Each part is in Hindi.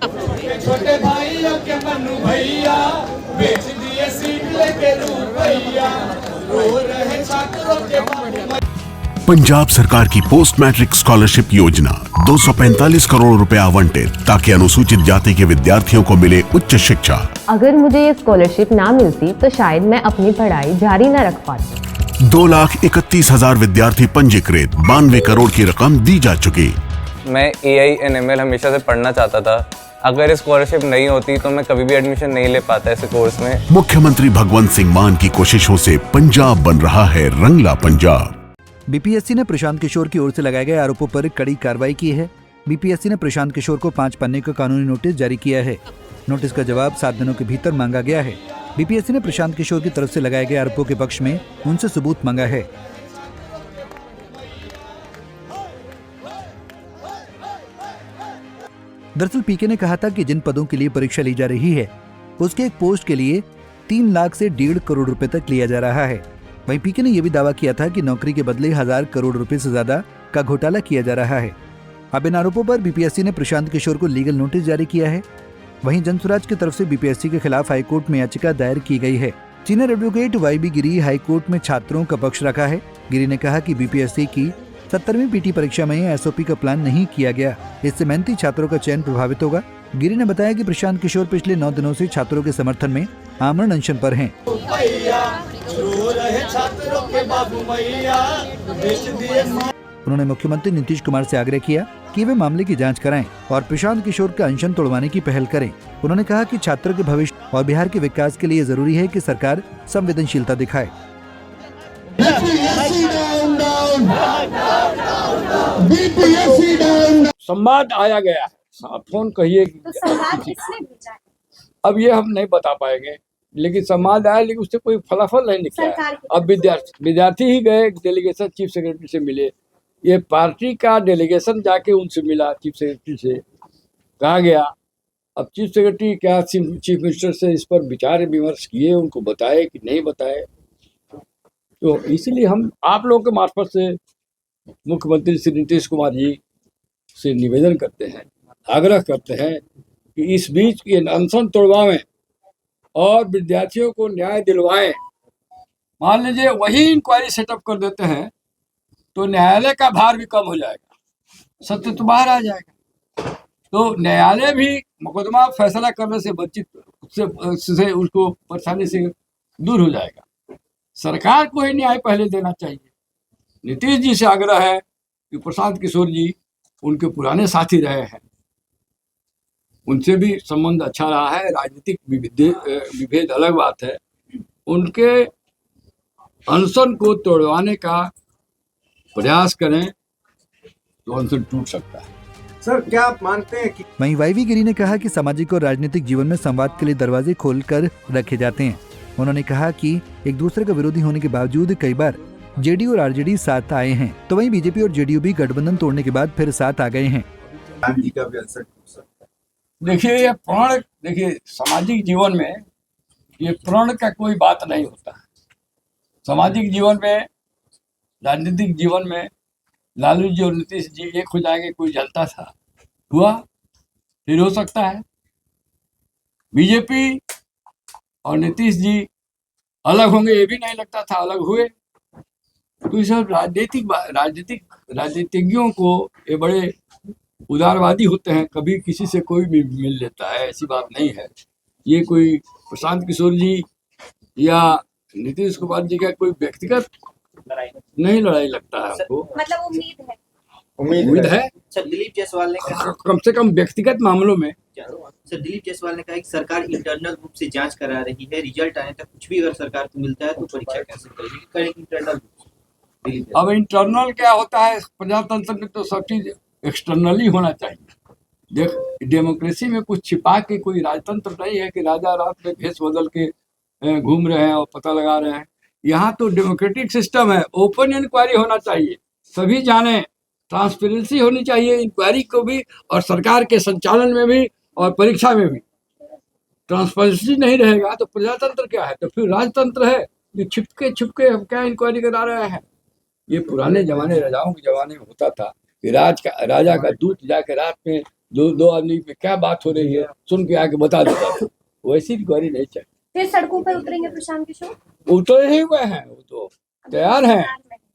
छोटे भाइयों के मन्नू भैया बेच दिए सीट लेके रुपैया, रो रहे छात्रों के बाबू। पंजाब सरकार की पोस्ट मैट्रिक स्कॉलरशिप योजना 245 करोड़ रुपए आवंटित ताकि अनुसूचित जाति के विद्यार्थियों को मिले उच्च शिक्षा। अगर मुझे ये स्कॉलरशिप ना मिलती तो शायद मैं अपनी पढ़ाई जारी न रख पाती। 2,31,000 विद्यार्थी पंजीकृत, 92 करोड़ की रकम दी जा चुकी। मैं AI/NML हमेशा से पढ़ना चाहता था। अगर स्कॉलरशिप नहीं होती तो मैं कभी भी एडमिशन नहीं ले पाता इस कोर्स में। मुख्यमंत्री भगवंत सिंह मान की कोशिशों से पंजाब बन रहा है रंगला पंजाब। बीपीएससी ने प्रशांत किशोर की ओर से लगाए गए आरोपों पर कड़ी कार्रवाई की है। बीपीएससी ने प्रशांत किशोर को 5 पन्ने का कानूनी नोटिस जारी किया है। नोटिस का जवाब 7 दिनों के भीतर मांगा गया है। बीपीएससी ने प्रशांत किशोर की तरफ से लगाए गए आरोपों के पक्ष में उनसे सबूत मांगा है। दरअसल पीके ने कहा था कि जिन पदों के लिए परीक्षा ली जा रही है उसके एक पोस्ट के लिए 3 लाख से 1.5 करोड़ रुपए तक लिया जा रहा है। वहीं पीके ने यह भी दावा किया था कि नौकरी के बदले 1000 करोड़ रुपए से ज्यादा का घोटाला किया जा रहा है। अब इन आरोपों पर बीपीएससी ने प्रशांत किशोर को लीगल नोटिस जारी किया है। वहीं जनसुराज की तरफ से बीपीएससी के खिलाफ हाईकोर्ट में याचिका दायर की गई है। सीनियर एडवोकेट YB गिरी हाईकोर्ट में छात्रों का पक्ष रखा है। गिरी ने कहा कि बीपीएससी की 70वीं पीटी परीक्षा में एसओपी का प्लान नहीं किया गया, इससे मेहनती छात्रों का चयन प्रभावित होगा। गिरी ने बताया कि प्रशांत किशोर पिछले 9 दिनों से छात्रों के समर्थन में आमरण अनशन पर हैं। उन्होंने मुख्यमंत्री नीतीश कुमार से आग्रह किया कि वे मामले की जांच कराएं और प्रशांत किशोर का अनशन तोड़वाने की पहल करें। उन्होंने कहा कि छात्रों के भविष्य और बिहार के विकास के लिए जरूरी है कि सरकार संवेदनशीलता दिखाए। संवाद आया गया है, फोन कहिए अब ये हम नहीं बता पाएंगे, लेकिन संवाद आया, लेकिन उससे कोई फलाफल नहीं निकला है। अब विद्यार्थी ही गए डेलीगेशन चीफ सेक्रेटरी से मिले, ये पार्टी का डेलीगेशन जाके उनसे मिला, चीफ सेक्रेटरी से कहा गया। अब चीफ सेक्रेटरी क्या चीफ मिनिस्टर से इस पर विचार विमर्श किए, उनको बताए कि नहीं बताए। तो इसलिए हम आप लोगों के मार्फत से मुख्यमंत्री श्री नीतीश कुमार जी से निवेदन करते हैं, आग्रह करते हैं कि इस बीच ये अनशन तोड़वाएं और विद्यार्थियों को न्याय दिलवाएं। मान लीजिए वही इंक्वायरी सेटअप कर देते हैं तो न्यायालय का भार भी कम हो जाएगा, सत्य तो बाहर आ जाएगा। तो न्यायालय भी मुकदमा फैसला करने से वंचित से उसको परेशानी से दूर हो जाएगा। सरकार को ही न्याय पहले देना चाहिए। नीतीश जी से आग्रह है कि प्रशांत किशोर जी उनके पुराने साथी रहे हैं, उनसे भी संबंध अच्छा रहा है, राजनीतिक विभेद अलग बात है। उनके अनशन को तोड़वाने का प्रयास करें तो अनशन टूट सकता है। सर क्या आप मानते हैं कि वहीं YB गिरी ने कहा कि सामाजिक और राजनीतिक जीवन में संवाद के लिए दरवाजे खोलकर रखे जाते हैं। उन्होंने कहा कि एक दूसरे का विरोधी होने के बावजूद कई बार जेडीयू और आरजेडी साथ आए हैं, तो वहीं बीजेपी और जेडीयू भी गठबंधन तोड़ने के बाद फिर साथ आ गए हैं। देखिए ये प्रण, देखिए सामाजिक जीवन में ये प्रण का कोई बात नहीं होता है। सामाजिक जीवन में, राजनीतिक जीवन में लालू जी और नीतीश जी एक हो जाएंगे, कोई जलता था, हुआ, फिर हो सकता है। बीजेपी और नीतीश जी अलग होंगे ये भी नहीं लगता था, अलग हुए। तो ये सब राजनीतिज्ञों को ये बड़े उदारवादी होते हैं, कभी किसी से कोई भी मिल लेता है, ऐसी बात नहीं है। ये कोई प्रशांत किशोर जी या नीतीश कुमार जी का कोई व्यक्तिगत नहीं लड़ाई लगता है हमको। मतलब उम्मीद है सर दिलीप जायसवाल ने कहा, कम से कम व्यक्तिगत मामलों में। सर दिलीप जायसवाल ने कहा कि सरकार इंटरनल रूप से जांच करा रही है, रिजल्ट आने तक कुछ भी अगर सरकार को मिलता है तो परीक्षा कैंसिल करेगी इंटरनल। अब इंटरनल क्या होता है, प्रजातंत्र में तो सब चीज एक्सटर्नली होना चाहिए। देख, डेमोक्रेसी में कुछ छिपा के कोई राजतंत्र नहीं है कि राजा रात में भेष बदल के घूम रहे हैं और पता लगा रहे हैं। यहाँ तो डेमोक्रेटिक सिस्टम है, ओपन इंक्वायरी होना चाहिए, सभी जाने, ट्रांसपेरेंसी होनी चाहिए इंक्वायरी को भी और सरकार के संचालन में भी और परीक्षा में भी। ट्रांसपेरेंसी नहीं रहेगा तो प्रजातंत्र क्या है, तो फिर राजतंत्र है। ये छिपके हम क्या इंक्वायरी करा रहे हैं। ये पुराने जमाने, राजाओं के जमाने में होता था कि राजा का दूत जाके रात में दो आदमी पे क्या बात हो रही है सुन के आके बता देता था। वैसी इंक्वायरी नहीं चाहिए। फिर सड़कों पर उतरेंगे प्रशांत किशोर? उतरे ही हुए हैं, वो तो तैयार हैं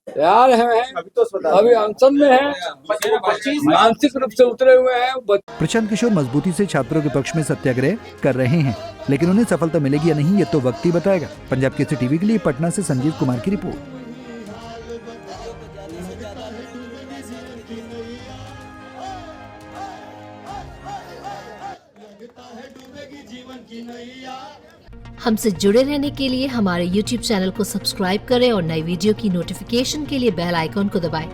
अभी अनशन में है, मानसिक रूप से उतरे हुए हैं। प्रशांत किशोर मजबूती से छात्रों के पक्ष में सत्याग्रह कर रहे हैं, लेकिन उन्हें सफलता मिलेगी या नहीं ये तो वक्त ही बताएगा। पंजाब केसरी टीवी के लिए पटना से संजीव कुमार की रिपोर्ट। हमसे जुड़े रहने के लिए हमारे YouTube चैनल को सब्सक्राइब करें और नई वीडियो की नोटिफिकेशन के लिए बेल आइकॉन को दबाएं।